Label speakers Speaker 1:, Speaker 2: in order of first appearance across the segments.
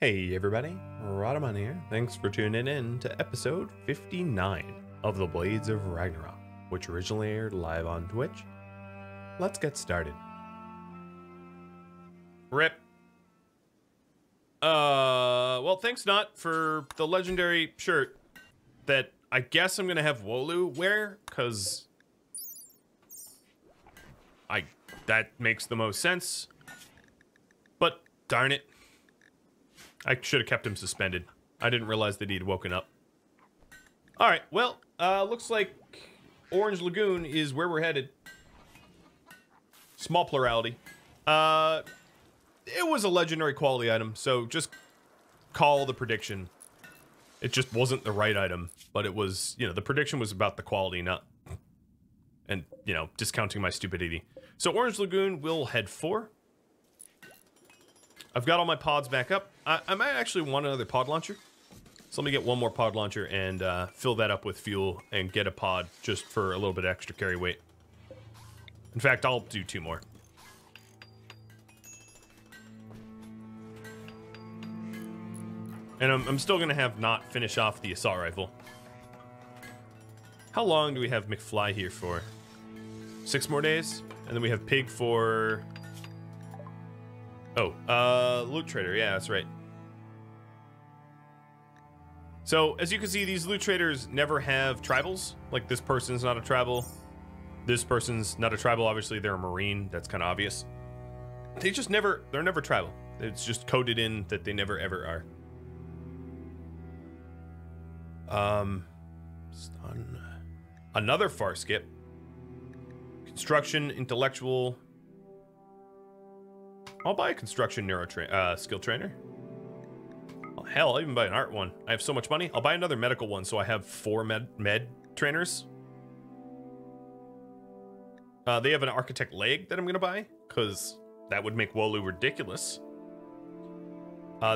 Speaker 1: Hey everybody, Rhadamant here. Thanks for tuning in to episode 59 of The Blades of Ragnarok, which originally aired live on Twitch. Let's get started. Rip. Well, thanks Knut for the legendary shirt that I guess I'm gonna have Wolu wear, cause that makes the most sense. But darn it. I should have kept him suspended. I didn't realize that he'd woken up. Alright, well, looks like Orange Lagoon is where we're headed. Small plurality. It was a legendary quality item, so just call the prediction. It just wasn't the right item, but it was, you know, the prediction was about the quality, not, and, you know, discounting my stupidity. So Orange Lagoon will head for. I've got all my pods back up. I might actually want another pod launcher. So let me get one more pod launcher and fill that up with fuel and get a pod just for a little bit extra carry weight. In fact, I'll do two more. And I'm still going to have Knut finish off the assault rifle. How long do we have McFly here for? 6 more days? And then we have Pig for... Oh, loot trader. Yeah, that's right. So, as you can see, these loot traders never have tribals. Like, this person's not a tribal. This person's not a tribal. Obviously, they're a marine. That's kind of obvious. They just never... They're never tribal. It's just coded in that they never, ever are. Stun. Another far skip. Construction, intellectual... I'll buy a construction skill trainer. Well, hell, I'll even buy an art one. I have so much money. I'll buy another medical one so I have 4 med trainers. They have an architect leg that I'm gonna buy because that would make Wolu ridiculous.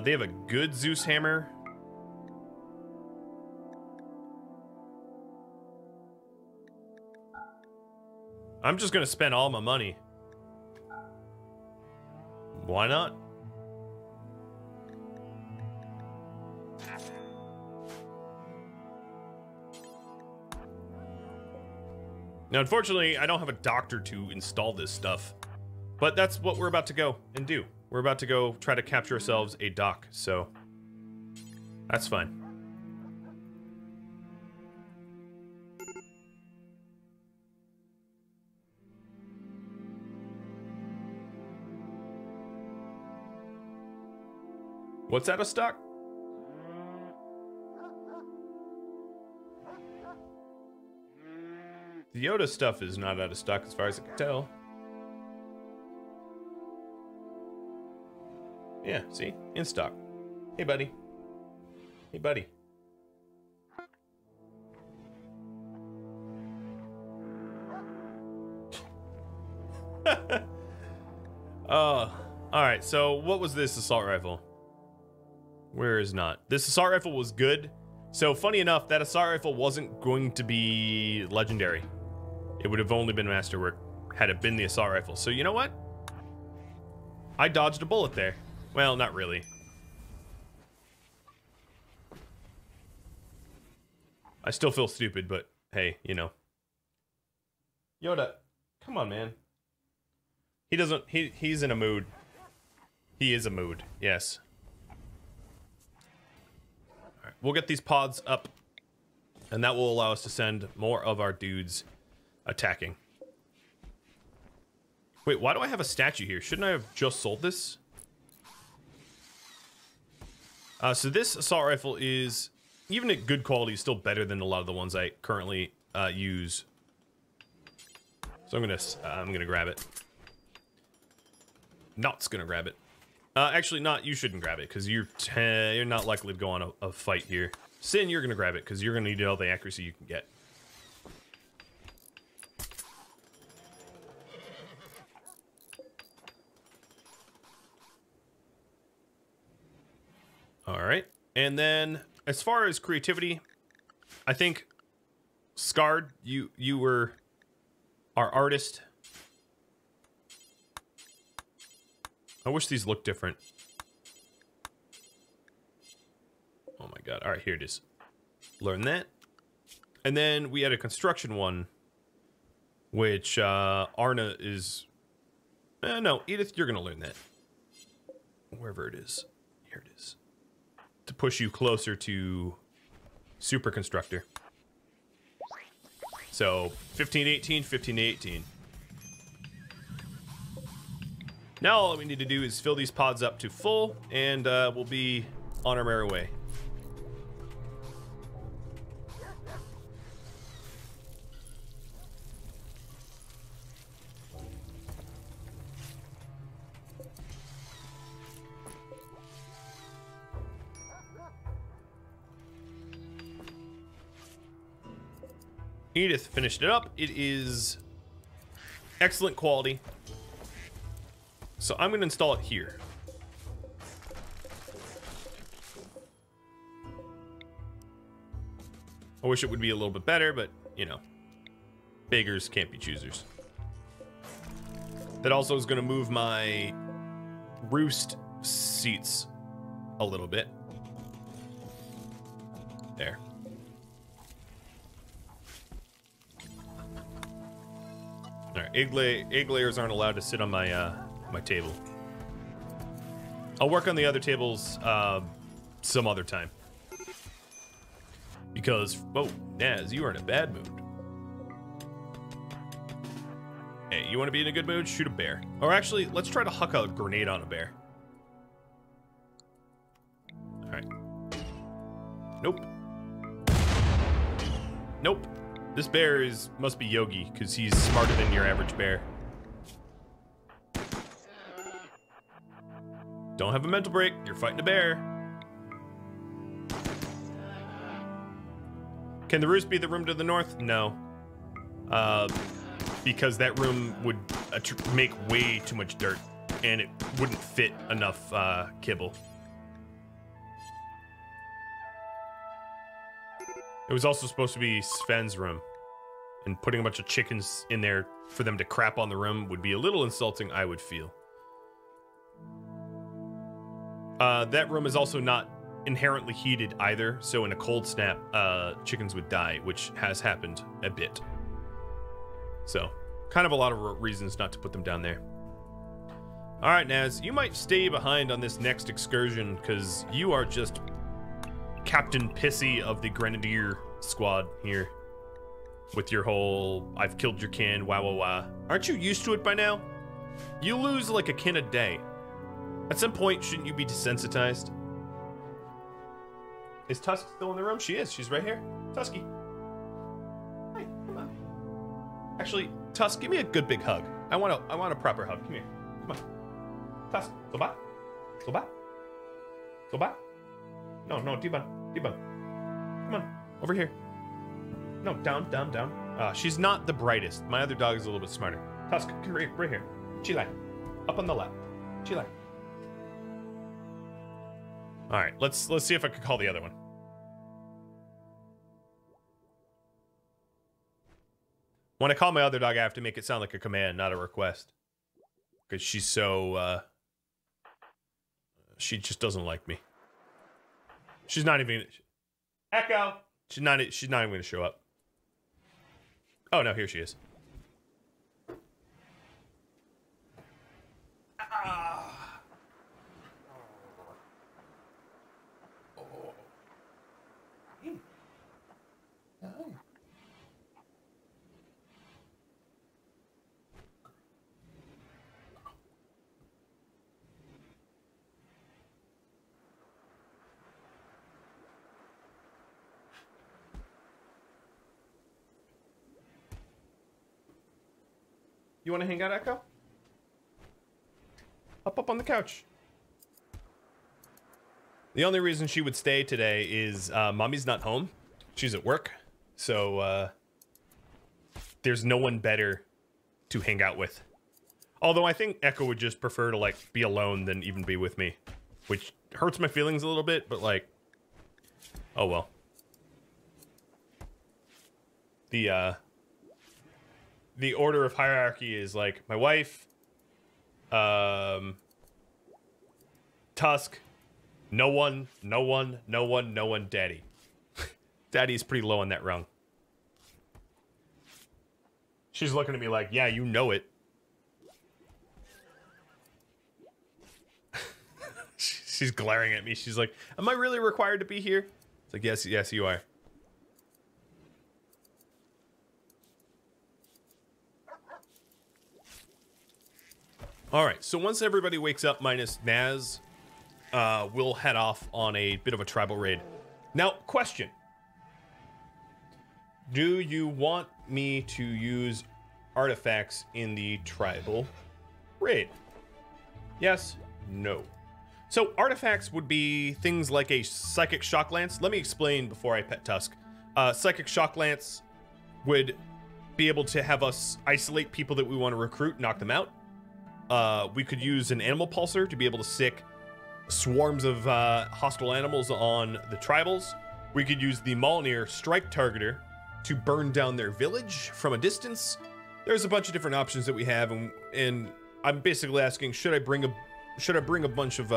Speaker 1: They have a good Zeus hammer. I'm just gonna spend all my money. Why not? Now, unfortunately, I don't have a doctor to install this stuff. But that's what we're about to go and do. We're about to go try to capture ourselves a doc, so... That's fine. What's out of stock? The Yoda stuff is not out of stock as far as I can tell. Yeah, see? In stock. Hey, buddy. Hey, buddy. Alright, so what was this assault rifle? Where is not? This assault rifle was good. So funny enough, that assault rifle wasn't going to be legendary. It would have only been masterwork had it been the assault rifle. So you know what? I dodged a bullet there. Well, not really. I still feel stupid, but hey, you know. Yoda, come on, man. He doesn't, he's in a mood. He is a mood, yes. We'll get these pods up, and that will allow us to send more of our dudes attacking. Wait, why do I have a statue here? Shouldn't I have just sold this? So this assault rifle is, even at good quality, still better than a lot of the ones I currently use. So I'm gonna grab it. Knut's gonna grab it. Actually, not. You shouldn't grab it because you're not likely to go on a fight here. Sin, you're gonna grab it because you're gonna need all the accuracy you can get. All right, and then as far as creativity, I think Scarred, you were our artist. I wish these looked different. my god. All right, here it is. Learn that. And then we had a construction one, which Arna is... no, Edith, you're going to learn that. Wherever it is. Here it is. To push you closer to Super Constructor. So, 15-18, 15-18. Now all we need to do is fill these pods up to full, and we'll be on our merry way. Edith finished it up. It is excellent quality. So I'm going to install it here. I wish it would be a little bit better, but, you know, beggars can't be choosers. That also is going to move my roost seats a little bit. There. All right, egg layers aren't allowed to sit on my my table. I'll work on the other tables some other time. Because, oh, Naz, you are in a bad mood. Hey, you want to be in a good mood? Shoot a bear. Or actually, let's try to huck a grenade on a bear. All right. Nope. Nope. This bear must be Yogi, because he's smarter than your average bear. Don't have a mental break. You're fighting a bear. Can the roost be the room to the north? No. Because that room would make way too much dirt, and it wouldn't fit enough kibble. It was also supposed to be Sven's room, and putting a bunch of chickens in there for them to crap on the room would be a little insulting, I would feel. That room is also not inherently heated either, so in a cold snap, chickens would die, which has happened a bit. So, kind of a lot of reasons not to put them down there. All right, Naz, you might stay behind on this next excursion, because you are just Captain Pissy of the Grenadier squad here. With your whole, I've killed your kin, wah wah wah. Aren't you used to it by now? You lose like a kin a day. At some point, shouldn't you be desensitized? Is Tusk still in the room? She is. She's right here. Tusky. Hi, come on. Actually, Tusk, give me a good big hug. I want a proper hug. Come here. Come on. Tusk, soba? Soba? Soba? No, Diban. Diban. Come on. Over here. No, down. She's not the brightest. My other dog is a little bit smarter. Tusk, come right here. Chile. Up on the lap. Chile. All right, let's see if I can call the other one. When I call my other dog, I have to make it sound like a command, not a request. Because she's so, she just doesn't like me. She's not even, Echo! She's not even gonna show up. Oh, no, here she is. You want to hang out, Echo? Up on the couch. The only reason she would stay today is Mommy's not home. She's at work. So there's no one better to hang out with. Although I think Echo would just prefer to like be alone than even be with me. Which hurts my feelings a little bit, but like, oh well. The order of hierarchy is like my wife, Tusk, No one, no one, no one, no one, daddy. Daddy's pretty low on that rung. She's looking at me like, yeah, you know it. She's glaring at me. She's like, am I really required to be here? It's like, yes, yes, you are. All right, so once everybody wakes up, minus Naz, we'll head off on a bit of a tribal raid. Now, question. Do you want me to use artifacts in the tribal raid? Yes, no. So artifacts would be things like a psychic shock lance. Let me explain before I pet Tusk. Psychic shock lance would be able to have us isolate people that we want to recruit, knock them out. We could use an animal pulsar to be able to sick swarms of hostile animals on the tribals. We could use the Mjolnir strike targeter to burn down their village from a distance. There's a bunch of different options that we have, and I'm basically asking, should I bring a bunch of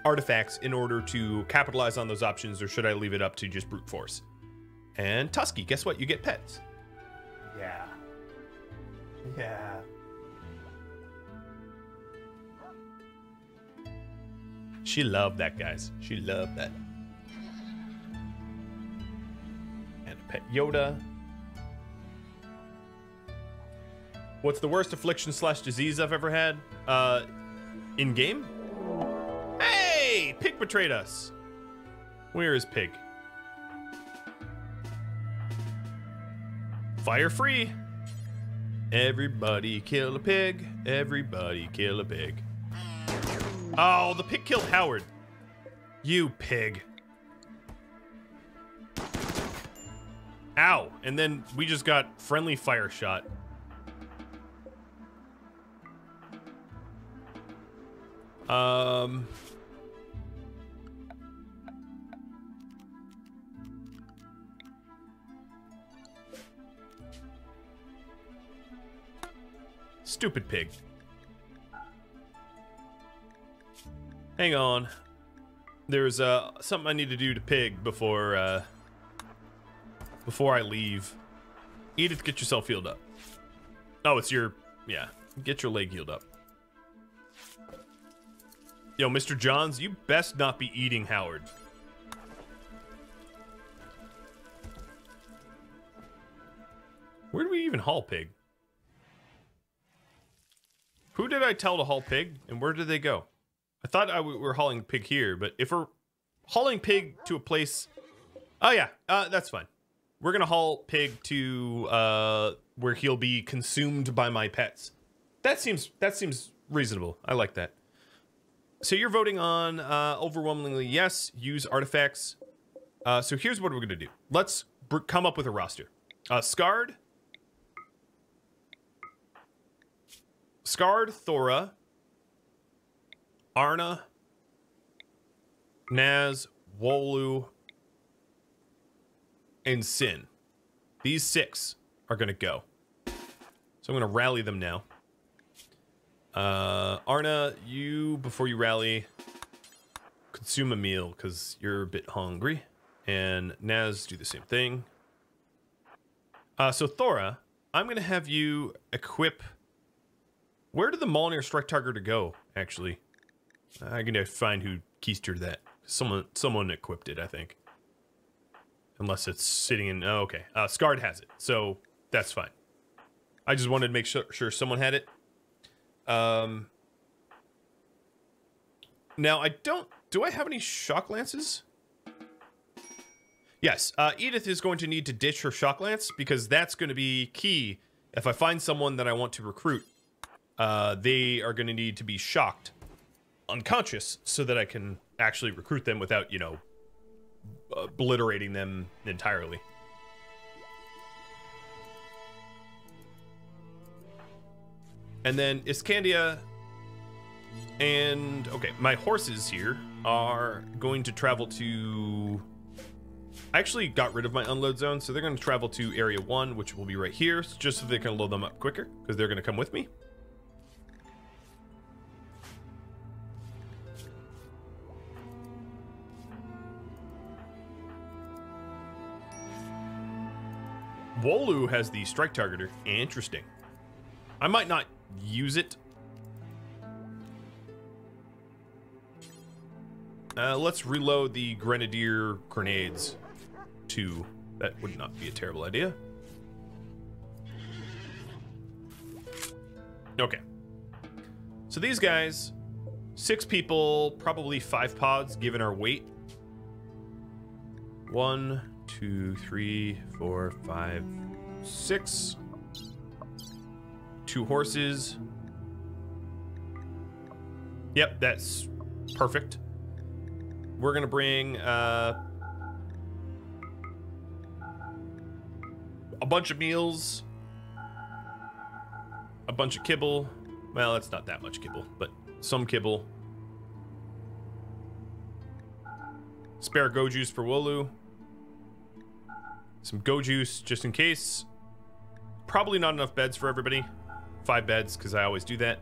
Speaker 1: artifacts in order to capitalize on those options, or should I leave it up to just brute force? And Tusky, guess what? You get pets. Yeah. Yeah. She loved that, guys. She loved that. And a pet Yoda. What's the worst affliction / disease I've ever had? In game? Hey! Pig betrayed us. Where is Pig? Fire free. Everybody kill a pig. Everybody kill a pig. Oh, the pig killed Howard. You pig. Ow. And then we just got friendly fire shot. Stupid pig. Hang on. There's something I need to do to Pig before I leave. Edith, get yourself healed up. Oh, it's your... yeah. Get your leg healed up. Yo, Mr. Johns, you best not be eating Howard. Where do we even haul Pig? Who did I tell to haul Pig, and where did they go? I thought we were hauling Pig here, but if we're hauling Pig to a place... oh, yeah, that's fine. We're going to haul Pig to where he'll be consumed by my pets. That seems reasonable. I like that. So you're voting on overwhelmingly yes, use artifacts. So here's what we're going to do. Let's come up with a roster. Scarred, Thora, Arna, Naz, Wolu, and Sin. These 6 are going to go. So I'm going to rally them now. Arna, you, before you rally, consume a meal because you're a bit hungry. And Naz, do the same thing. So Thora, I'm going to have you equip... where did the Mjolnir strike targeter go, actually? I'm going to find who keistered that. Someone equipped it, I think. Unless it's sitting in... oh, okay. Scarred has it, so that's fine. I just wanted to make sure someone had it. Now, I don't... do I have any shock lances? Yes, Edith is going to need to ditch her shock lance because that's going to be key. If I find someone that I want to recruit, they are going to need to be shocked unconscious so that I can actually recruit them without, you know, obliterating them entirely. And then Iscandia and... okay, my horses here are going to travel to... I actually got rid of my unload zone, so they're going to travel to Area 1, which will be right here, just so they can load them up quicker, because they're going to come with me. Wolu has the strike targeter. Interesting. I might not use it. Let's reload the grenadier grenades too. That would not be a terrible idea. Okay. So these guys, 6 people, probably 5 pods given our weight. 1, 2, 3, 4, 5, 6. 2 horses. Yep, that's perfect. We're gonna bring a bunch of meals, a bunch of kibble. Well, it's not that much kibble, but some kibble. Spare go juice for Wolu. Some go juice just in case. Probably not enough beds for everybody. 5 beds, because I always do that.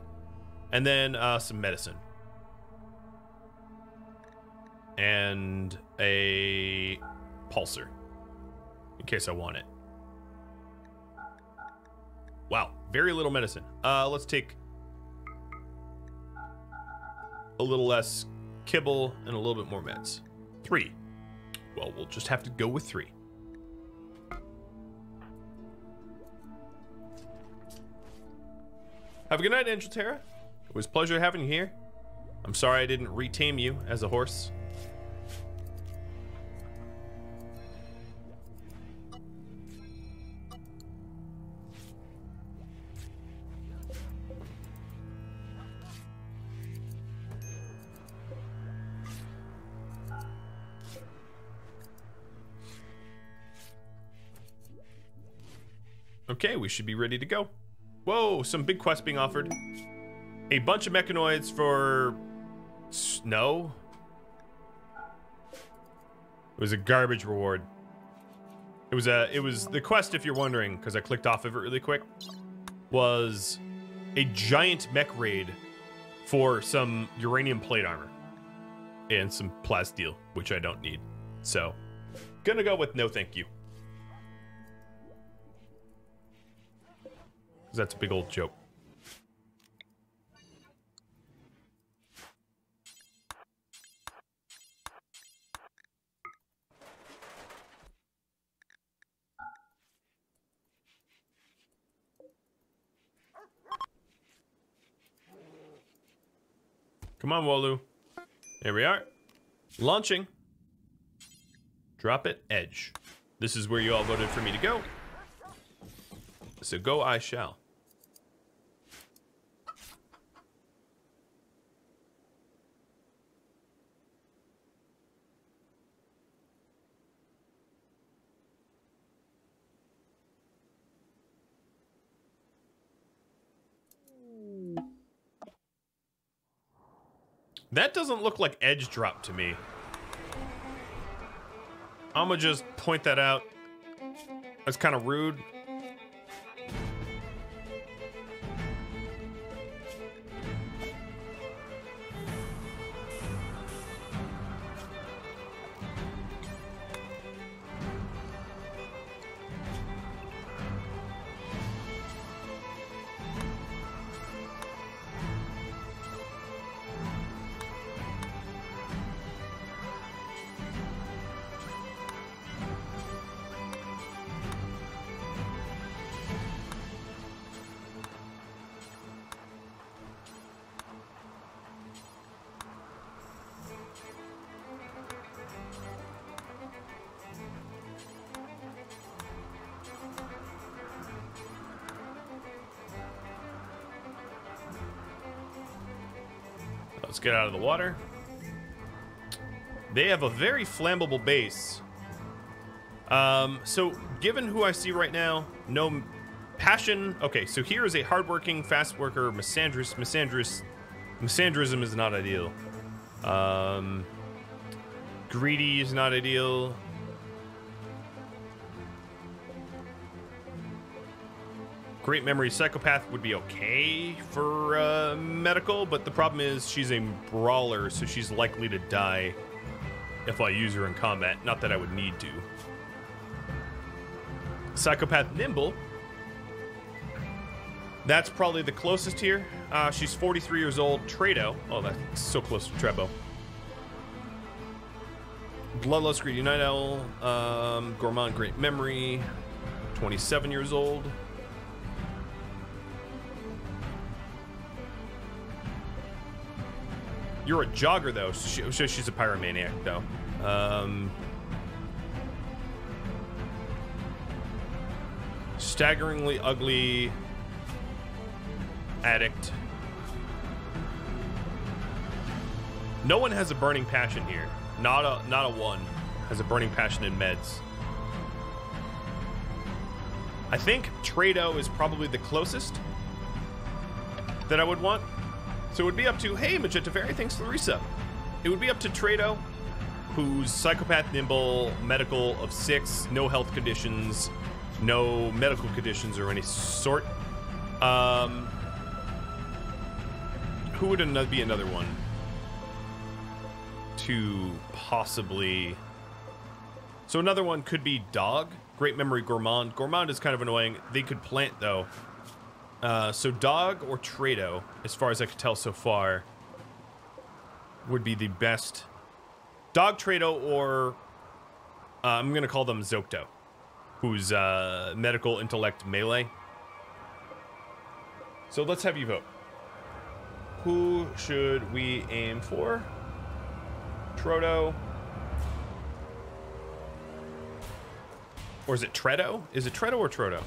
Speaker 1: And then some medicine. And a pulsar, in case I want it. Wow, very little medicine. Let's take a little less kibble and a little bit more meds. 3. Well, we'll just have to go with 3. Have a good night, Angel Terra. It was a pleasure having you here. I'm sorry I didn't retame you as a horse. Okay, we should be ready to go. Whoa, some big quests being offered. A bunch of mechanoids for snow. It was a garbage reward. It was the quest, if you're wondering, because I clicked off of it really quick, was a giant mech raid for some uranium plate armor and some plasteel, which I don't need. So, gonna go with no thank you. That's a big old joke. Come on, Wolu. There we are. Launching. Drop it, edge. This is where you all voted for me to go. So go I shall. That doesn't look like edge drop to me. I'm gonna just point that out. That's kind of rude. Let's get out of the water. They have a very flammable base. So given who I see right now, no passion. Okay, so here is a hardworking, fast worker, misandrous. Misandrism is not ideal. Greedy is not ideal. Great memory psychopath would be okay for medical, but the problem is she's a brawler, so she's likely to die if I use her in combat. Not that I would need to. Psychopath Nimble. That's probably the closest here. She's 43 years old. Trado. Oh, that's so close to Trebo. Bloodlust, Greedy Night Owl. Gourmand, Great Memory. 27 years old. You're a jogger, though. She's a pyromaniac, though. Staggeringly ugly addict. No one has a burning passion here. Not a one has a burning passion in meds. I think Trado is probably the closest that I would want. So it would be up to, hey, Magenta Fairy, thanks for the resub. It would be up to Trado, who's Psychopath Nimble, medical of 6, no health conditions, no medical conditions or any sort. Who would be another one to possibly... So another one could be Dog, Great Memory, Gourmand. Gourmand is kind of annoying. They could plant, though. So Dog or Trado, as far as I could tell so far, would be the best. Dog, Trado, or I'm going to call them Zocto, who's medical, intellect, melee. So let's have you vote. Who should we aim for? Trodo. Or is it Tredo? Is it Tredo or Trodo?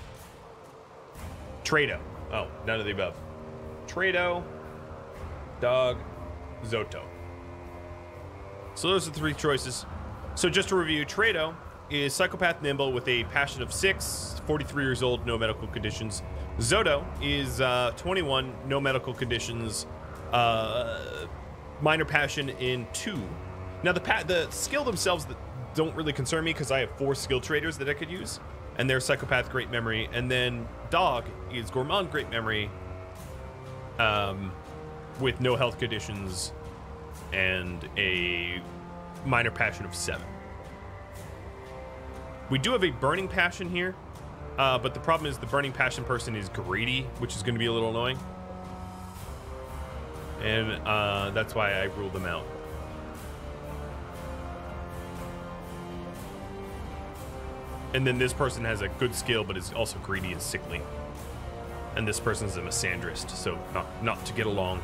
Speaker 1: Trado. Oh, none of the above. Trado, Dog, Zoto. So those are the 3 choices. So just to review, Trado is Psychopath Nimble with a passion of 6, 43 years old, no medical conditions. Zoto is 21, no medical conditions, minor passion in 2. Now the skill themselves that don't really concern me because I have 4 skill traders that I could use, and they're Psychopath, Great Memory, and then Dog is Gourmand, Great Memory, with no health conditions and a minor passion of 7. We do have a burning passion here, but the problem is the burning passion person is greedy, which is going to be a little annoying, and that's why I ruled them out. And then this person has a good skill, but is also greedy and sickly. And this person's a misandrist, so not to get along.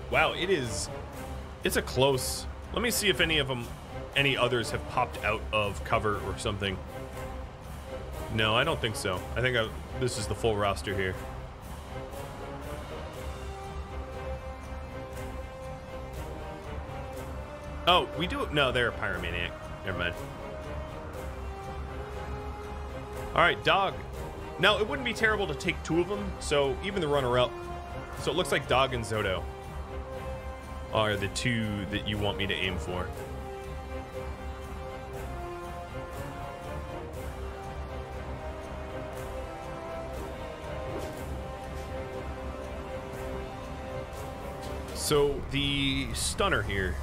Speaker 1: Wow, it's a close. Let me see if any others have popped out of cover or something. No, I don't think so. I think this is the full roster here. Oh, we do. No, they're a pyromaniac. Never mind. All right, Dog. Now, it wouldn't be terrible to take 2 of them, so even the runner-up. So it looks like Dog and Zoto are the 2 that you want me to aim for. So the stunner here.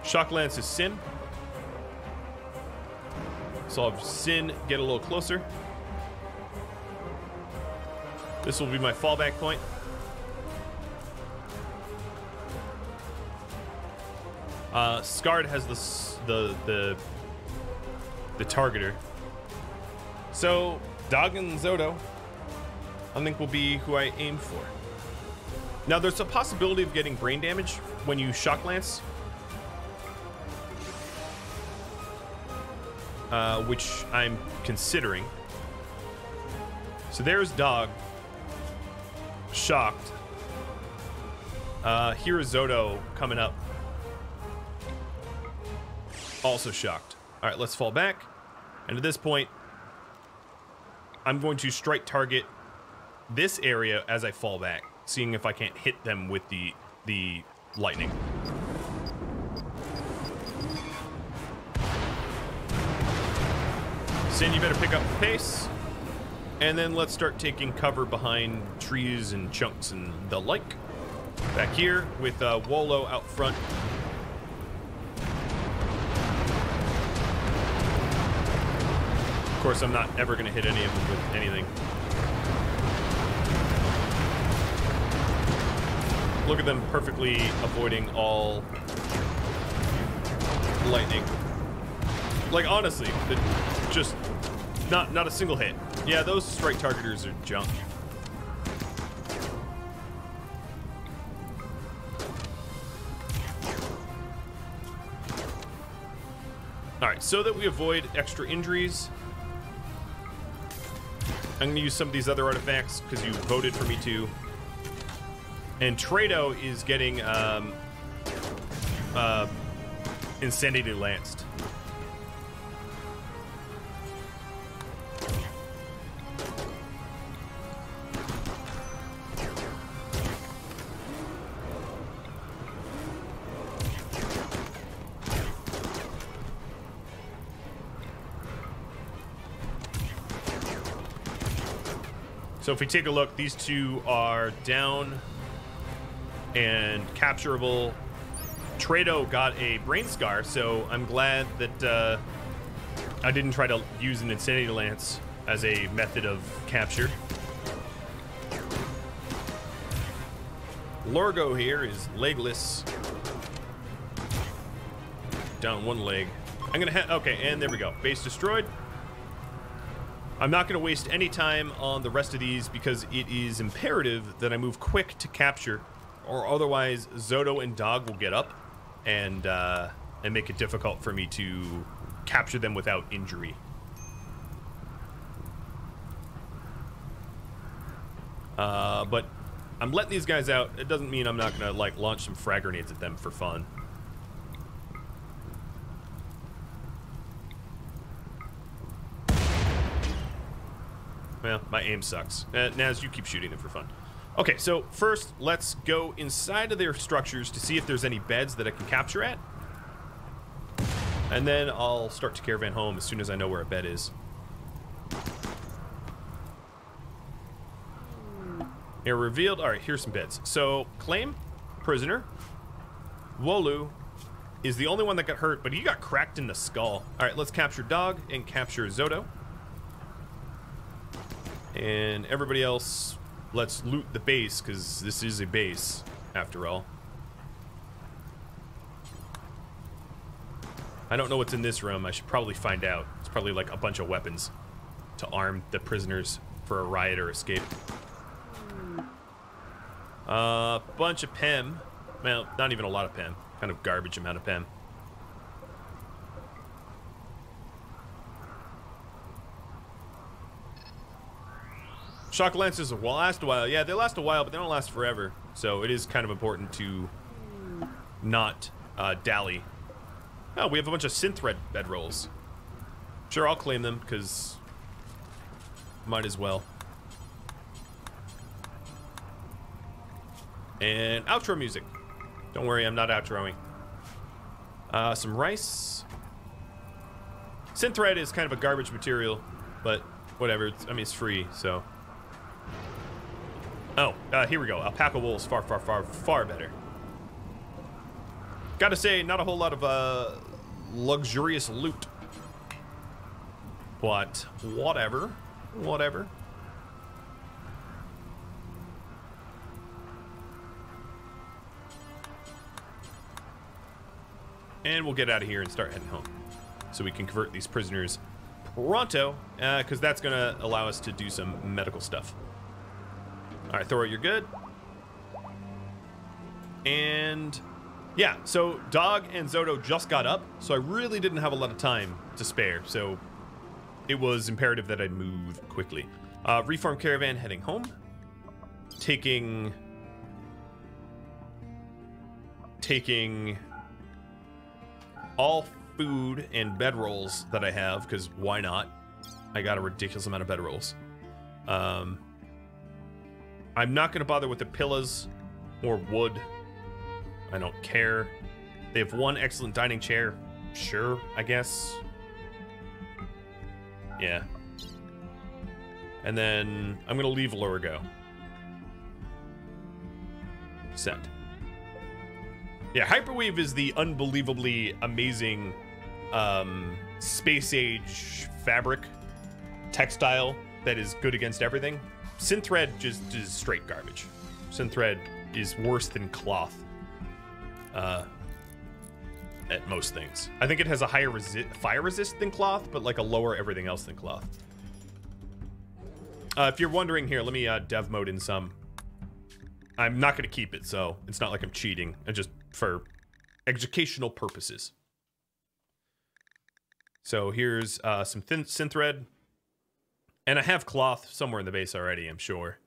Speaker 1: Shock Lance is Sin. So I'll have Sin get a little closer. This will be my fallback point. Scarred has the targeter. So Dog and Zoto, I think, will be who I aim for. Now there's a possibility of getting brain damage when you Shock Lance, which I'm considering. So there's Dog, shocked. Here is Zoto coming up, also shocked. All right, let's fall back. And at this point, I'm going to strike target this area as I fall back, seeing if I can't hit them with the lightning. Sin, you better pick up the pace. And then let's start taking cover behind trees and chunks and the like. Back here with Wolo out front. Of course, I'm not ever going to hit any of them with anything. Look at them perfectly avoiding all lightning. Like, honestly, just not a single hit. Yeah, those strike targeters are junk. Alright, so that we avoid extra injuries, I'm going to use some of these other artifacts because you voted for me to. And Trado is getting Insanity Lanced. So if we take a look, these two are down and capturable. Trado got a brain scar, so I'm glad that I didn't try to use an Insanity Lance as a method of capture. Lorgo here is legless. Down one leg. I'm gonna okay, and there we go. Base destroyed. I'm not going to waste any time on the rest of these because it is imperative that I move quick to capture, or otherwise Zodo and Dog will get up and make it difficult for me to capture them without injury. But I'm letting these guys out. It doesn't mean I'm not going to like launch some frag grenades at them for fun. Well, my aim sucks. Naz, you keep shooting them for fun. Okay, so first, let's go inside of their structures to see if there's any beds that I can capture at. And then I'll start to caravan home as soon as I know where a bed is. Here revealed. All right, here's some beds. So, claim, prisoner. Wolu is the only one that got hurt, but he got cracked in the skull. All right, let's capture Dog and capture Zodo. And everybody else, let's loot the base, because this is a base, after all. I don't know what's in this room. I should probably find out. It's probably like a bunch of weapons to arm the prisoners for a riot or escape. Bunch of PEM. Well, not even a lot of PEM. Kind of garbage amount of PEM. Shock lances will last a while. Yeah, they last a while, but they don't last forever. So it is kind of important to not dally. Oh, we have a bunch of synth red bedrolls. Sure, I'll claim them, because might as well. And outro music. Don't worry, I'm not outroing. Some rice. Synth red is kind of a garbage material, but whatever. I mean, it's free, so... Oh, here we go. Alpaca wool is far, far, far, far better. Gotta say, not a whole lot of luxurious loot. But whatever. Whatever. And we'll get out of here and start heading home. So we can convert these prisoners pronto, because that's going to allow us to do some medical stuff. All right, Thora, you're good. And yeah, so Dog and Zodo just got up, so I really didn't have a lot of time to spare, so it was imperative that I move quickly. Reform caravan heading home. Taking all food and bedrolls that I have, because why not? I got a ridiculous amount of bedrolls. I'm not going to bother with the pillows or wood. I don't care. They have one excellent dining chair. Sure, I guess. Yeah. And then I'm going to leave Lurgo. Yeah, Hyperweave is the unbelievably amazing space age fabric textile that is good against everything. Synthread just is straight garbage. Synthread is worse than cloth at most things. I think it has a higher fire resist than cloth, but like a lower everything else than cloth. If you're wondering here, let me dev mode in some. I'm not going to keep it, so it's not like I'm cheating. I just for educational purposes. So here's some synthread. And I have cloth somewhere in the base already, I'm sure.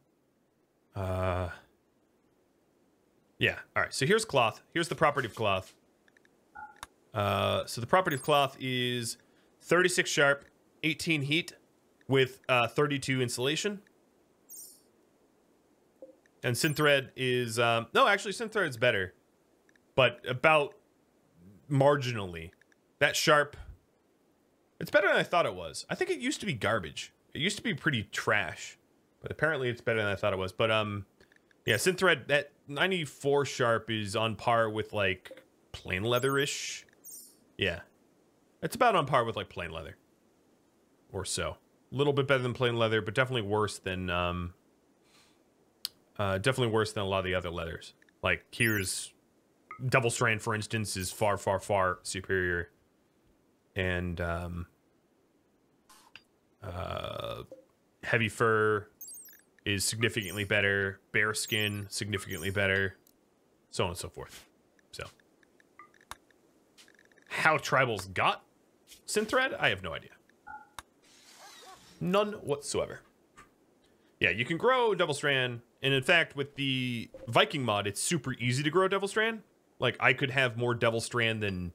Speaker 1: Yeah, all right, so here's cloth. Here's the property of cloth. So the property of cloth is 36 sharp, 18 heat, with 32 insulation. And synthread is, no, actually synthread's better, but about marginally. That sharp, it's better than I thought it was. I think it used to be garbage. It used to be pretty trash, but apparently it's better than I thought it was. But, yeah, synthread, that 94 sharp is on par with, like, plain leather-ish. Yeah. It's about on par with, like, plain leather. Or so. A little bit better than plain leather, but definitely worse than, definitely worse than a lot of the other leathers. Like, here's double strand, for instance, is far, far, far superior. And, heavy fur is significantly better. Bear skin, significantly better. So on and so forth. So. How tribals got synthread? I have no idea. None whatsoever. Yeah, you can grow Devil Strand, and in fact, with the Viking mod, it's super easy to grow Devil Strand. Like, I could have more Devil Strand than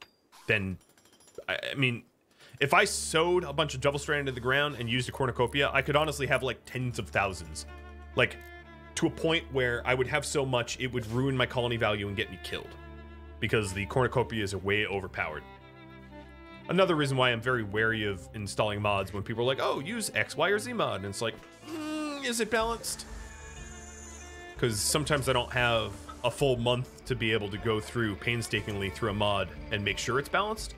Speaker 1: I mean, if I sowed a bunch of Devil Strand into the ground and used a cornucopia, I could honestly have, like, tens of thousands. Like, to a point where I would have so much, it would ruin my colony value and get me killed. Because the cornucopia is way overpowered. Another reason why I'm very wary of installing mods when people are like, oh, use X, Y, or Z mod. And it's like, is it balanced? Because sometimes I don't have a full month to be able to go through painstakingly through a mod and make sure it's balanced.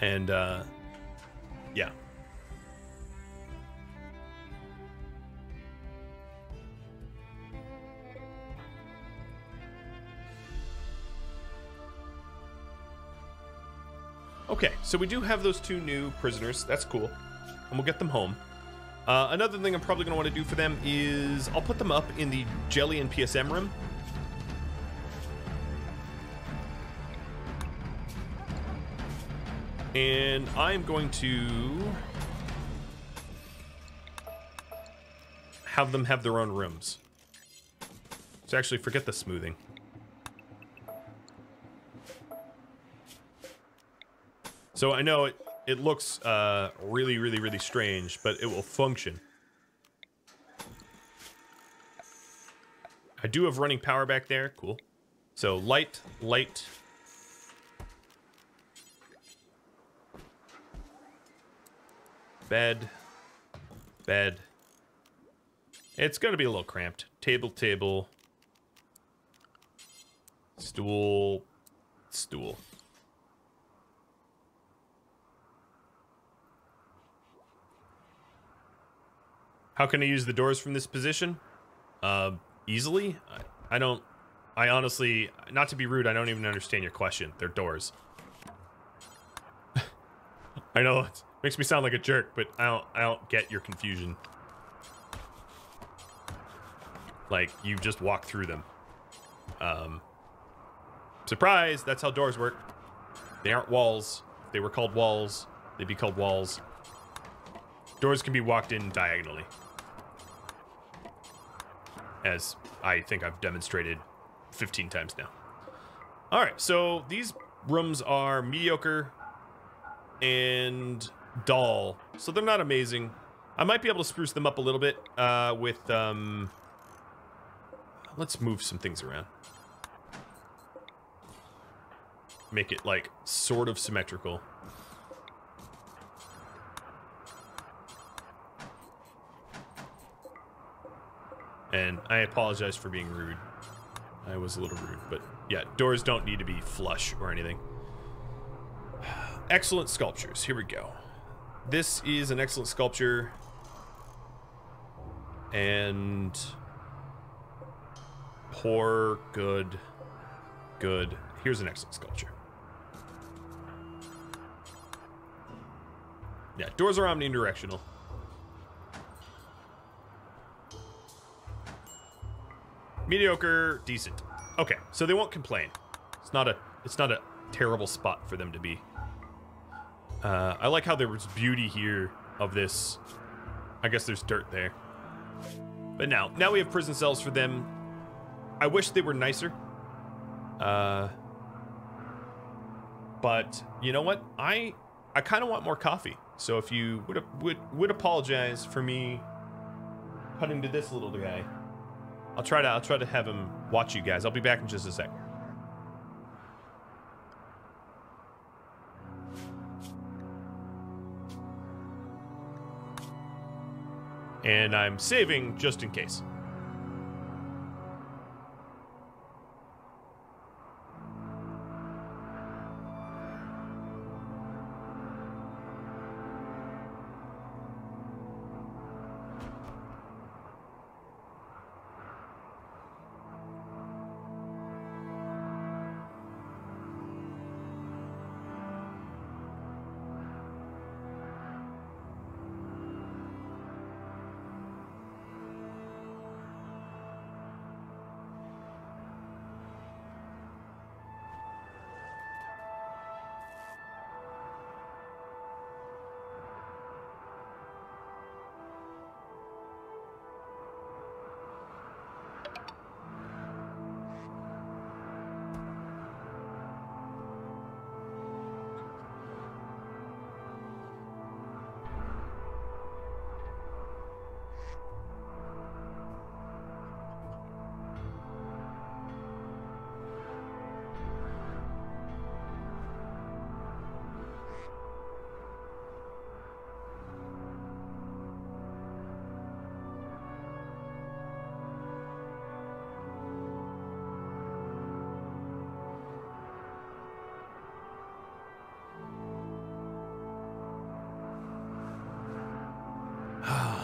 Speaker 1: And, yeah. Okay, so we do have those 2 new prisoners. That's cool. And we'll get them home. Another thing I'm probably going to want to do for them is I'll put them up in the Jelly and PSM room. And I'm going to have them have their own rooms. So actually, forget the smoothing. So I know it looks really, really, really strange, but it will function. I do have running power back there. Cool. So light, light. Bed. Bed. It's going to be a little cramped. Table, table. Stool. Stool. How can I use the doors from this position? Easily? I honestly, not to be rude, I don't even understand your question. They're doors. I know it makes me sound like a jerk, but I don't get your confusion. Like, you just walk through them. Surprise, that's how doors work. They aren't walls. If they were called walls, they'd be called walls. Doors can be walked in diagonally. As I think I've demonstrated 15 times now. Alright, so these rooms are mediocre and dull. So they're not amazing. I might be able to spruce them up a little bit with... let's move some things around. Make it, like, sort of symmetrical. And I apologize for being rude. I was a little rude, but yeah, doors don't need to be flush or anything. Excellent sculptures. Here we go. This is an excellent sculpture. And poor, good, good. Here's an excellent sculpture. Yeah, doors are omnidirectional. Mediocre, decent. Okay, so they won't complain. It's not a terrible spot for them to be. I like how there was beauty here of this. I guess there's dirt there. But now we have prison cells for them. I wish they were nicer. But you know what? I kind of want more coffee. So if you would apologize for me cutting to this little guy, I'll try to have him watch you guys. I'll be back in just a sec. And I'm saving just in case.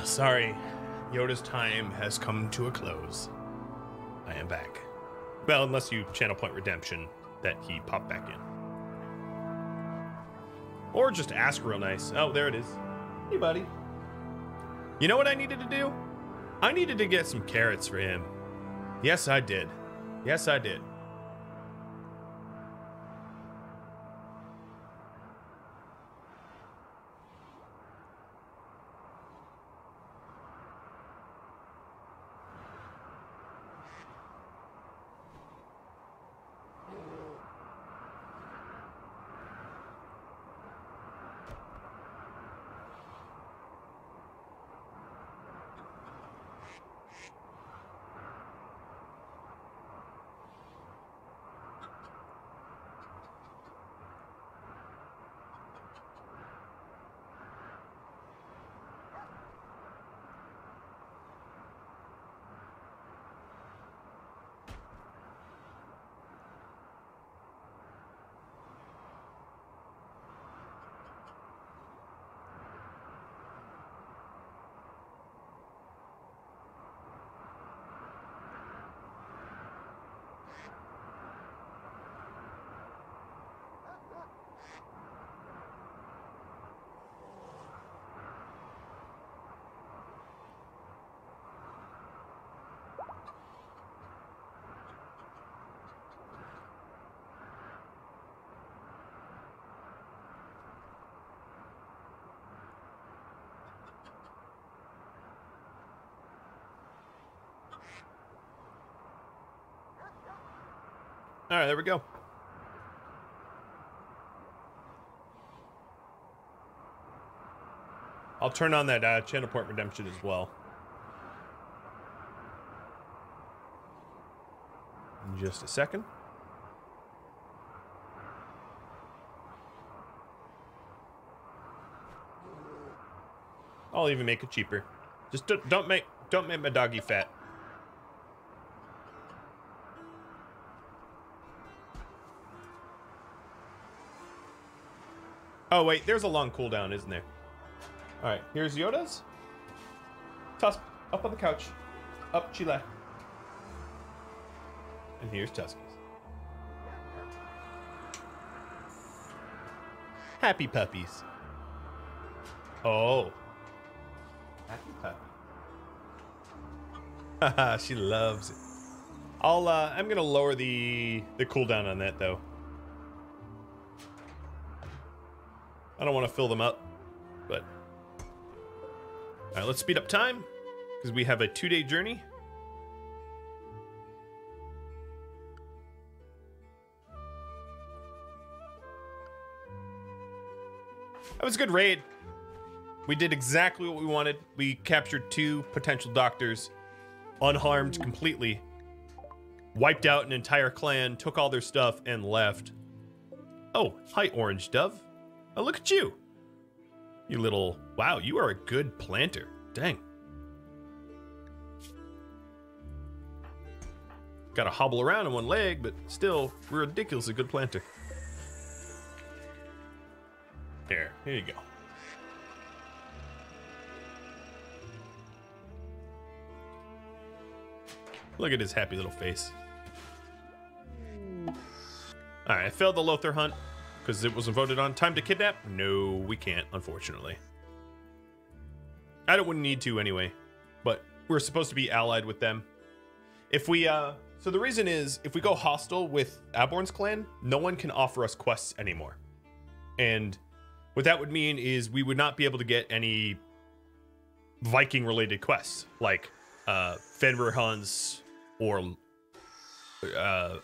Speaker 1: Sorry, Yoda's time has come to a close. I am back. Well, unless you channel point redemption that he popped back in. Or just ask real nice. Oh, there it is. Hey, buddy. You know what I needed to do? I needed to get some carrots for him. Yes, I did. Yes, I did. All right, there we go. I'll turn on that channel point redemption as well. In just a second. I'll even make it cheaper. Just don't make my doggy fat. Oh, wait, there's a long cooldown, isn't there? All right, here's Yoda's. Tusk, up on the couch. Up, Chile. And here's Tuski's. Happy puppies. Oh. Happy puppy. Haha, she loves it. I'm gonna lower the cooldown on that though. I don't want to fill them up, but all right, let's speed up time because we have a 2-day journey. That was a good raid. We did exactly what we wanted. We captured 2 potential doctors unharmed completely. Wiped out an entire clan, took all their stuff, and left. Oh, hi, Orange Dove. Oh, look at you. You little... Wow, you are a good planter. Dang. Gotta hobble around on one leg, but still, we're a ridiculously good planter. Here you go. Look at his happy little face. Alright, I failed the Lothar hunt because it wasn't voted on. Time to kidnap? No, we can't, unfortunately. I wouldn't need to anyway, but we're supposed to be allied with them. If we, so the reason is, if we go hostile with Aborn's clan, no one can offer us quests anymore. And what that would mean is we would not be able to get any Viking-related quests, like Fenrir hunts, or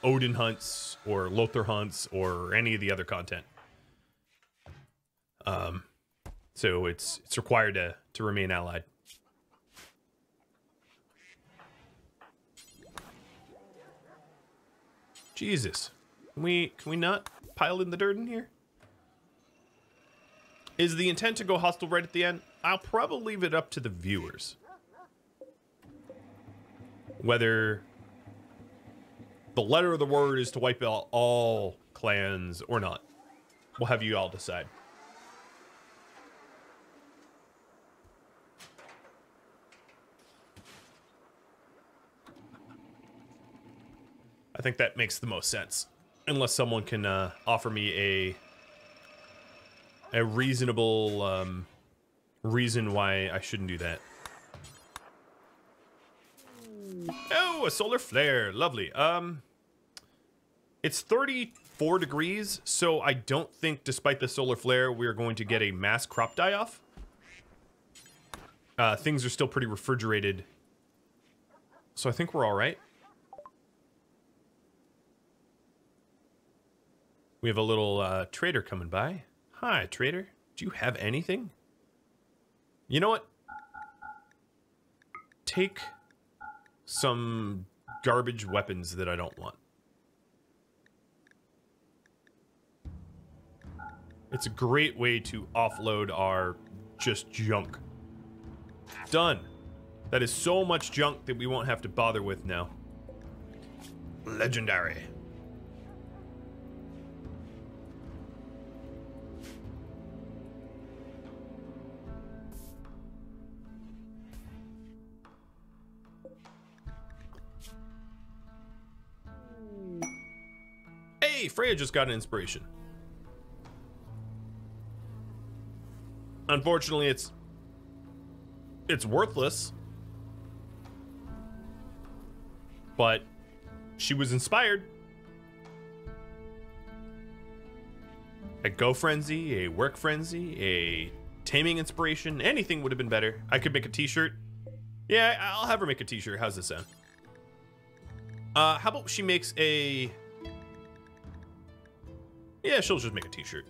Speaker 1: Odin hunts, or Lothar hunts, or any of the other content. So it's required to remain allied. Jesus, can we not pile in the dirt in here? Is the intent to go hostile right at the end? I'll probably leave it up to the viewers. Whether the letter of the word is to wipe out all clans or not. We'll have you all decide. I think that makes the most sense. Unless someone can offer me a reasonable reason why I shouldn't do that. Oh, a solar flare. Lovely. It's 34 degrees, so I don't think, despite the solar flare, we're going to get a mass crop die-off. Things are still pretty refrigerated, so I think we're all right. We have a little trader coming by. Hi, trader. Do you have anything? You know what? Take some garbage weapons that I don't want. It's a great way to offload our just junk. Done. That is so much junk that we won't have to bother with now. Legendary. Hey, Freya just got an inspiration. Unfortunately, it's worthless. But she was inspired. A go frenzy, a work frenzy, a taming inspiration, anything would have been better. I could make a t-shirt. Yeah, I'll have her make a t-shirt. How's this sound? How about she makes a... Yeah, she'll just make a t-shirt.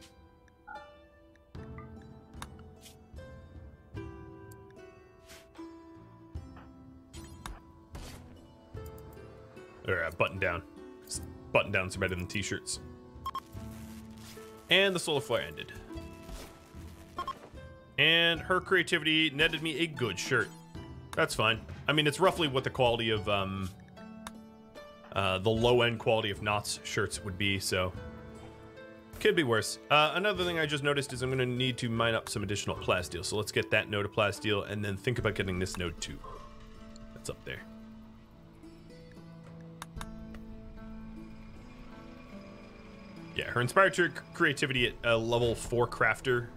Speaker 1: Or button down. Button downs are better than t-shirts. And the solar flare ended. And her creativity netted me a good shirt. That's fine. I mean, it's roughly what the quality of the low-end quality of Knott's shirts would be, so Could be worse. Another thing I just noticed is I'm going to need to mine up some additional plasteel. So let's get that node of plasteel and then think about getting this node too. That's up there. Yeah, her inspired creativity at a level 4 crafter.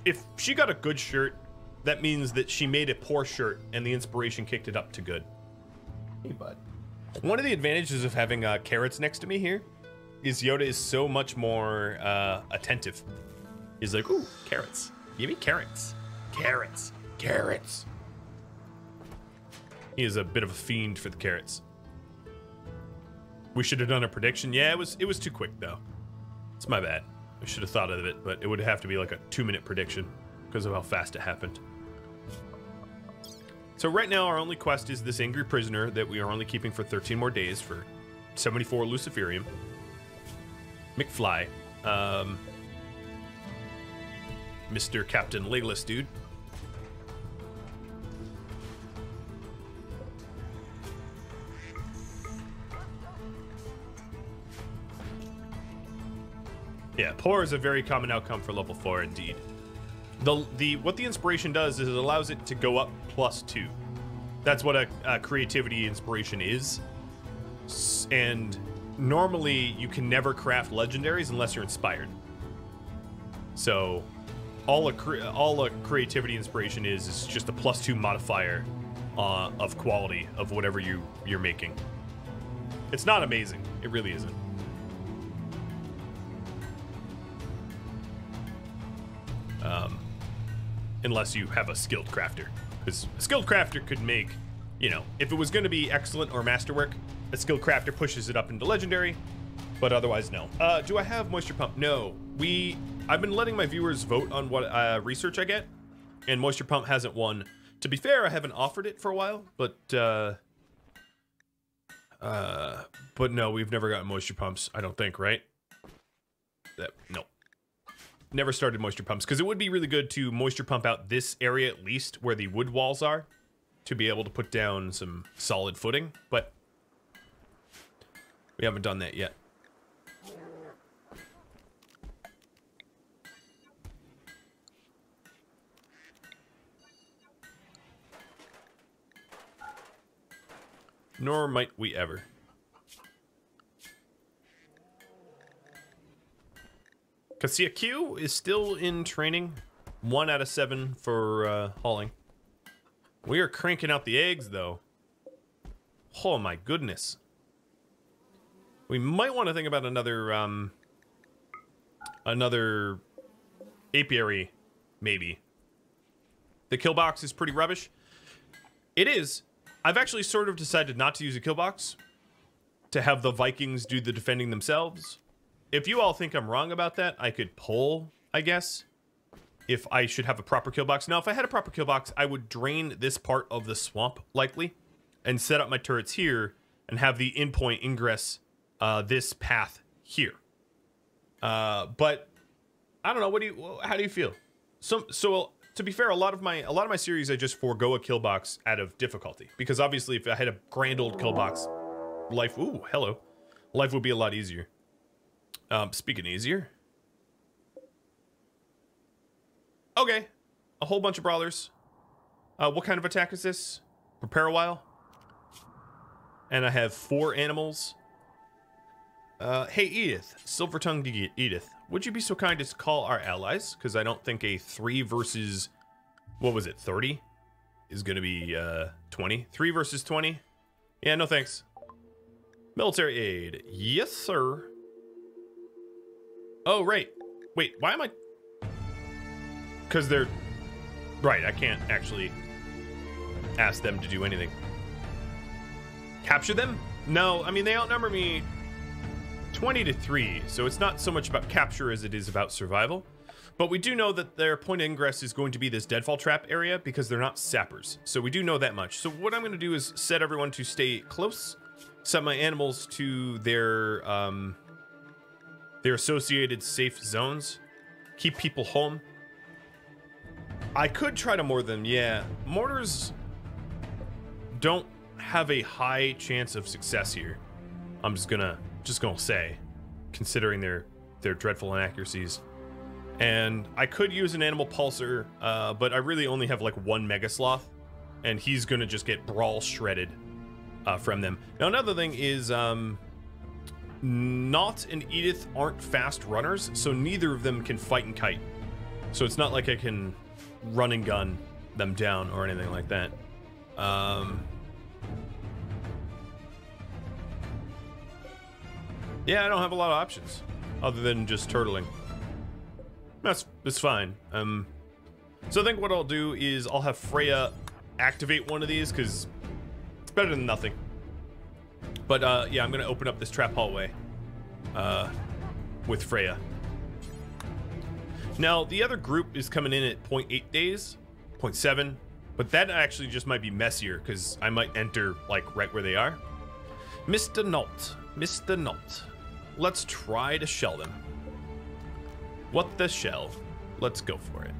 Speaker 1: If she got a good shirt, that means that she made a poor shirt and the inspiration kicked it up to good. Hey, bud. One of the advantages of having carrots next to me here is Yoda is so much more attentive. He's like, ooh, carrots. Give me carrots. Carrots. Carrots. He is a bit of a fiend for the carrots. We should have done a prediction. Yeah, it was too quick, though. It's my bad. I should have thought of it, but it would have to be like a 2-minute prediction because of how fast it happened. So right now, our only quest is this angry prisoner that we are only keeping for 13 more days for 74 Luciferium. McFly. Mr. Captain Legless, dude. Yeah, poor is a very common outcome for level 4 indeed. What the inspiration does is it allows it to go up +2. That's what a creativity inspiration is. And normally you can never craft legendaries unless you're inspired. So all a creativity inspiration is just a +2 modifier of quality of whatever you're making. It's not amazing. It really isn't. Unless you have a skilled crafter. Because a skilled crafter could make, you know, if it was going to be excellent or masterwork, a skilled crafter pushes it up into legendary, but otherwise, no. Do I have moisture pump? No. I've been letting my viewers vote on what research I get, and moisture pump hasn't won. To be fair, I haven't offered it for a while, but no, we've never gotten moisture pumps, I don't think, right? No. Never started moisture pumps, because it would be really good to moisture pump out this area at least, where the wood walls are, to be able to put down some solid footing, but we haven't done that yet. Nor might we ever. Cassia Q is still in training. 1 out of 7 for hauling. We are cranking out the eggs, though. Oh my goodness. We might want to think about another apiary, maybe. The kill box is pretty rubbish. It is. I've actually sort of decided not to use a kill box to have the Vikings do the defending themselves. If you all think I'm wrong about that, I could poll, I guess, if I should have a proper kill box. Now, if I had a proper kill box, I would drain this part of the swamp, likely, and set up my turrets here and have the endpoint ingress this path here. But I don't know. How do you feel? So to be fair, a lot of my series, I just forego a kill box out of difficulty, because obviously, if I had a grand old kill box, life would be a lot easier. Speaking easier. Okay. A whole bunch of brawlers. What kind of attack is this? Prepare a while. And I have 4 animals. Hey, Edith. Silver-tongued Edith. Would you be so kind as to call our allies? Because I don't think a 3 versus... What was it? 30? Is going to be 20. 3 versus 20? Yeah, no thanks. Military aid. Yes, sir. Oh, right. Wait, why am I... Because they're... Right, I can't actually ask them to do anything. Capture them? No, I mean, they outnumber me 20-3, so it's not so much about capture as it is about survival. But we do know that their point of ingress is going to be this deadfall trap area because they're not sappers. So we do know that much. So what I'm going to do is set everyone to stay close, set my animals to their associated safe zones, keep people home. I could try to mortar them, yeah. Mortars don't have a high chance of success here. I'm just gonna say. considering their dreadful inaccuracies. And I could use an animal pulsar, but I really only have like one mega sloth, and he's gonna just get brawl shredded from them. Now another thing is Knut and Edith aren't fast runners, so neither of them can fight and kite. So it's not like I can run and gun them down or anything like that. Yeah, I don't have a lot of options other than just turtling. That's fine. So I think what I'll do is I'll have Freya activate one of these because it's better than nothing. But yeah, I'm gonna open up this trap hallway with Freya. Now the other group is coming in at 0.8 days, 0.7, but that actually just might be messier because I might enter like right where they are. Mr. Knut, let's try to shell them. What the shell? Let's go for it.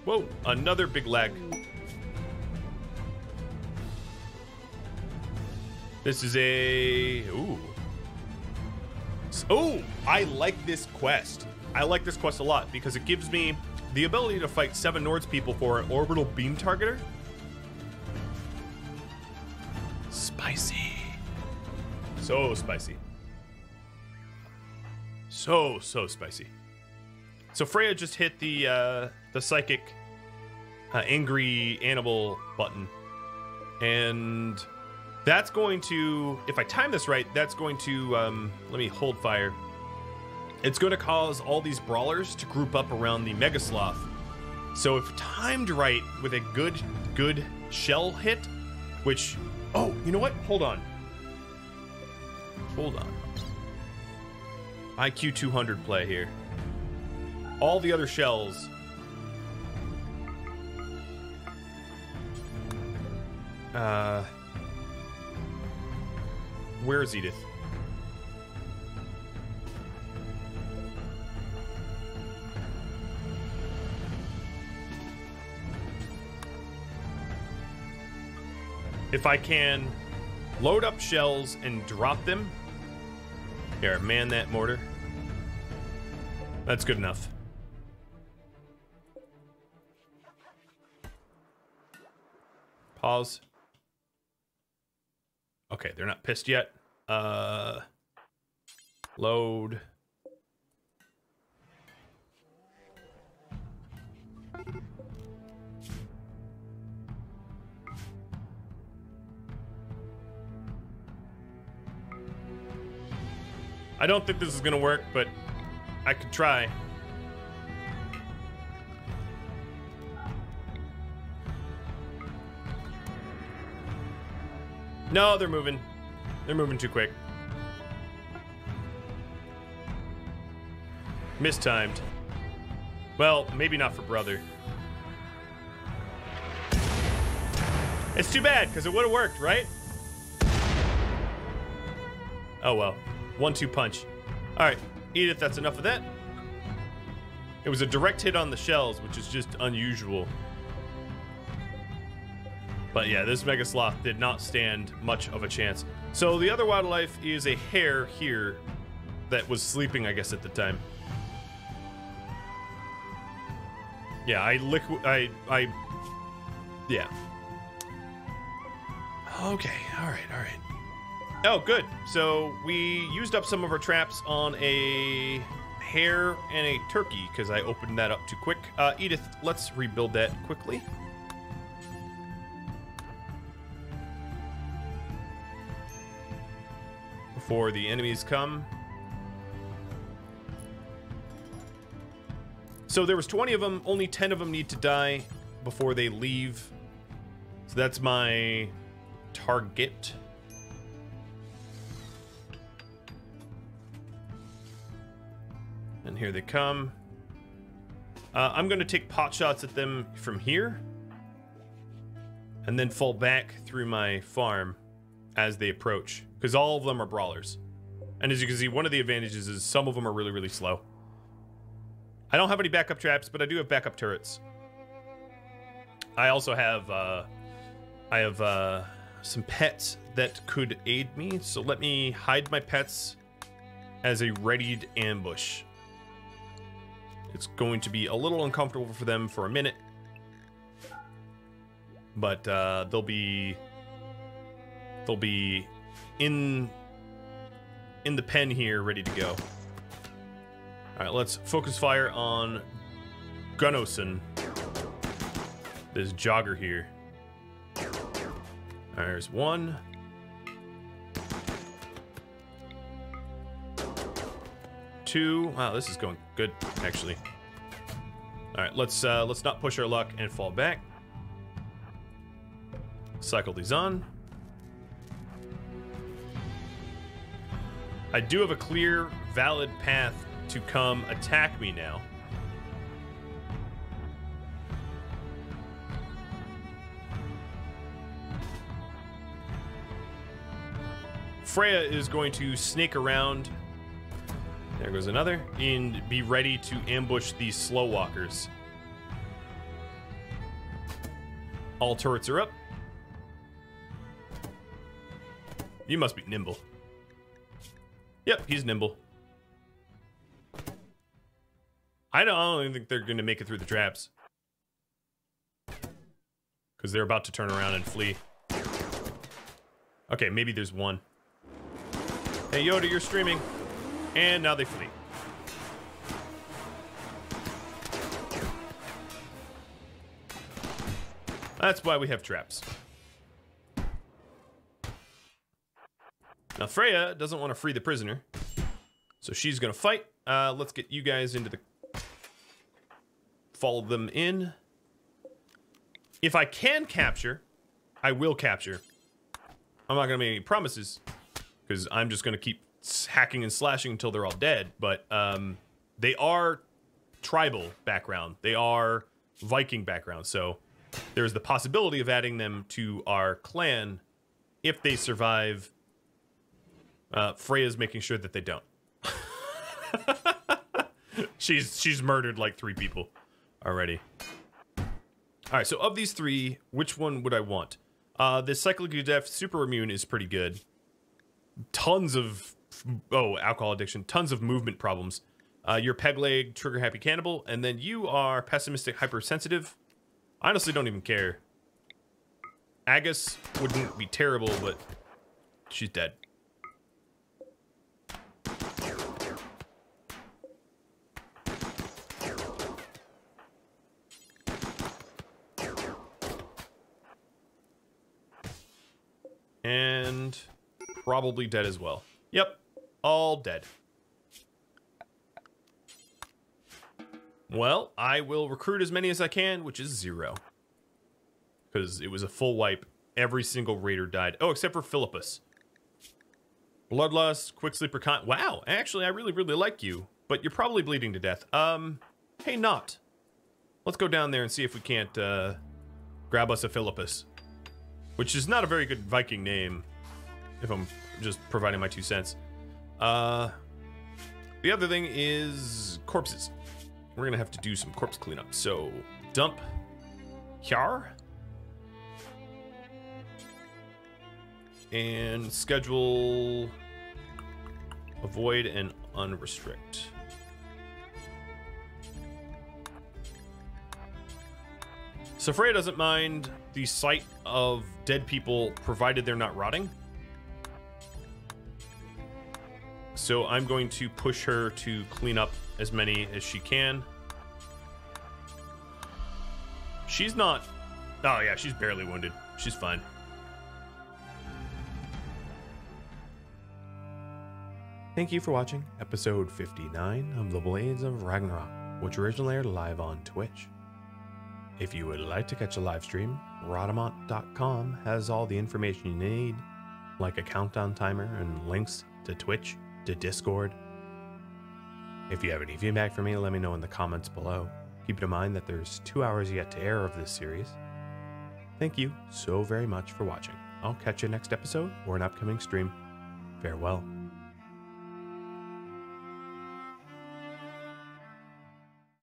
Speaker 1: Whoa, another big lag. This is a... Ooh. Oh, I like this quest. I like this quest a lot because it gives me the ability to fight 7 Nords people for an orbital beam targeter. Spicy. So spicy. So spicy. So Freya just hit the psychic angry animal button, and that's going to, if I time this right, that's going to let me hold fire. It's going to cause all these brawlers to group up around the Mega Sloth. So if timed right with a good shell hit, which, oh, you know what? Hold on. IQ 200 play here. All the other shells. Where is Edith? If I can load up shells and drop them. Here, man that mortar. That's good enough. Pause. Okay, they're not pissed yet. Load. I don't think this is gonna work, but I could try. No, they're moving. They're moving too quick. Mistimed. Well, maybe not for brother. It's too bad, because it would have worked, right? Oh well. 1-2 punch. Alright, Edith, that's enough of that. It was a direct hit on the shells, which is just unusual. But yeah, this Mega Sloth did not stand much of a chance. So the other wildlife is a hare here that was sleeping, I guess, at the time. Yeah, yeah. Okay, alright. Oh, good. So we used up some of our traps on a hare and a turkey because I opened that up too quick. Edith, let's rebuild that quickly. Before the enemies come. So there was 20 of them, only 10 of them need to die before they leave. So that's my target. And here they come. I'm going to take pot shots at them from here. And then fall back through my farm as they approach. Because all of them are brawlers. And as you can see, one of the advantages is some of them are really, really slow. I don't have any backup traps, but I do have backup turrets. I also have, some pets that could aid me. So let me hide my pets as a readied ambush. It's going to be a little uncomfortable for them for a minute, but they'll be in the pen here, ready to go. All right, let's focus fire on Gunnoson, this jogger here. All right, there's one. Two. Wow, this is going good, actually. All right, let's not push our luck and fall back. Cycle these on. I do have a clear, valid path to come attack me now. Freya is going to snake around. There goes another. And be ready to ambush these slow walkers. All turrets are up. You must be nimble. Yep, he's nimble. I don't even think they're going to make it through the traps. Because they're about to turn around and flee. Okay, maybe there's one. Hey, Yoda, you're streaming. And now they flee. That's why we have traps. Now, Freya doesn't want to free the prisoner. So she's going to fight. Let's get you guys into the... Follow them in. If I can capture, I will capture. I'm not going to make any promises. Because I'm just going to keep hacking and slashing until they're all dead. But they are tribal background. They are Viking background. So there's the possibility of adding them to our clan if they survive. Freya's making sure that they don't. She's murdered like 3 people already. All right, so of these 3, which one would I want? This cyclic death super immune is pretty good. Tons of alcohol addiction, tons of movement problems. You're peg leg, trigger happy cannibal, and then you are pessimistic hypersensitive. I honestly don't even care. Agus wouldn't be terrible, but she's dead. And probably dead as well. Yep, all dead. Well, I will recruit as many as I can, which is 0. Because it was a full wipe. Every single raider died. Oh, except for Philippus. Bloodlust, Quick Sleeper wow, actually, I really, really like you. But you're probably bleeding to death. Hey, Knut. Let's go down there and see if we can't grab us a Philippus. Which is not a very good Viking name, if I'm just providing my 2 cents. The other thing is corpses. We're going to have to do some corpse cleanup. So, dump here. And schedule avoid and unrestrict. So Freya doesn't mind the sight of dead people, provided they're not rotting. So I'm going to push her to clean up as many as she can. She's not... Oh yeah, she's barely wounded. She's fine. Thank you for watching episode 59 of The Blades of Ragnarok, which originally aired live on Twitch. If you would like to catch a live stream, Rhadamant.com has all the information you need, like a countdown timer and links to Twitch, to Discord. If you have any feedback for me, let me know in the comments below. Keep in mind that there's 2 hours yet to air of this series. Thank you so very much for watching. I'll catch you next episode or an upcoming stream. Farewell.